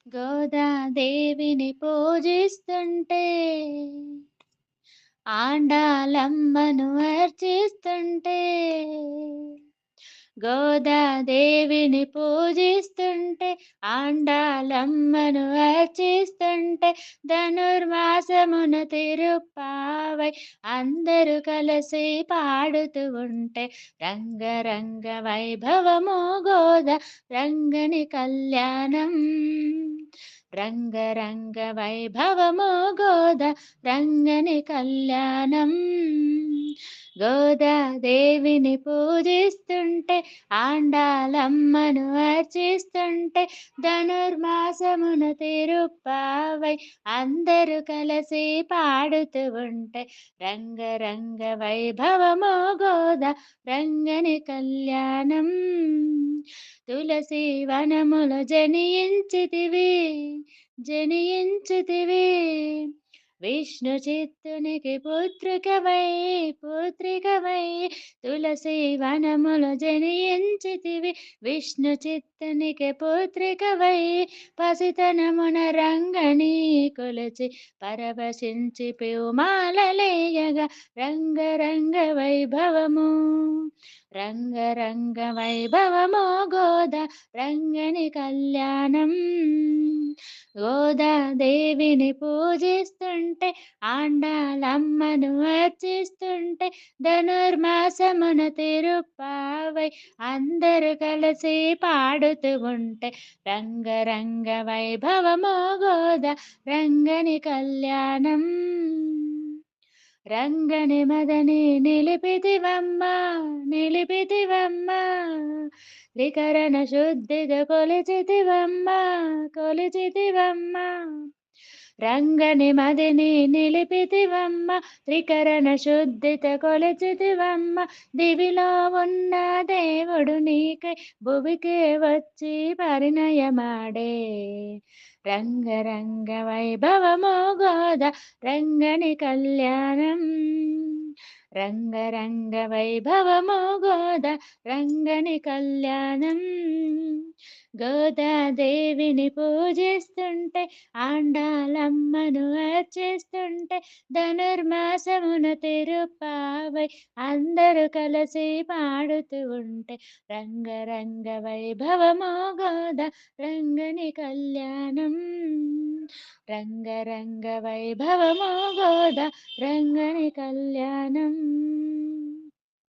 గోదాదేవిని పూజిస్తుంటే, ఆండాలమ్మను అర్చిస్తుంటే, గోదాదేవిని పూజిస్తుంటే, ఆండాలమ్మను అర్చిస్తుంటే, ధనుర్మాసమున తిరుప్పావై అందరూ కలిసి పాడుతూ ఉంటే, రంగరంగ వైభవము గోద రంగని కళ్యాణం. రంగరంగ వైభవము గోద రంగని కళ్యాణం. గోదాదేవిని పూజిస్తుంటే, ఆండాలమ్మను అర్చిస్తుంటే, ధనుర్మాసమున తిరుప్పావై అందరూ కలిసి పాడుతూ ఉంటే, రంగరంగ వైభవము గోద రంగని కళ్యాణం. తులసి వనముల జనించితివి, జనించితివి, విష్ణు చిత్తునికి పుత్రికవై, తులసి వనములు జనించితివి, విష్ణు చిత్తునికి పుత్రికవై, పసితనమున రంగని కొలచి పరవశించి పివుమాలలేయగా, రంగరంగ వైభవము, రంగరంగ వైభవము గోద రంగని కళ్యాణం. గోదాదేవిని పూజిస్తుంటే, ఆండాలమ్మను అర్చిస్తుంటే, ధనుర్మాసమున తిరుప్పావై అందరూ కలిసి పాడుతూ ఉంటే, రంగరంగ వైభవము గోద రంగని కళ్యాణం. రంగని మదని నిలిపితివమ్మ, త్రికరణ శుద్ధిగా కొలిచితివమ్మ. రంగని మదిని నిలిపితివమ్మ, త్రికరణ శుద్ధిత కొలిచితివమ్మ. దివిలో ఉన్న దేవుడు నీకై భువికే వచ్చి పరిణయమాడే, రంగరంగ వైభవము గోద రంగని కళ్యాణం. రంగరంగ వైభవము గోద రంగని కళ్యాణం. గోదాదేవిని పూజిస్తుంటే, ఆండాలమ్మను అర్చిస్తుంటే, ధనుర్మాసమున తిరుప్పావై అందరూ కలిసి పాడుతూ ఉంటే, రంగరంగ వైభవము గోద రంగని కళ్యాణం. రంగరంగ వైభవము గోద రంగని కళ్యాణం.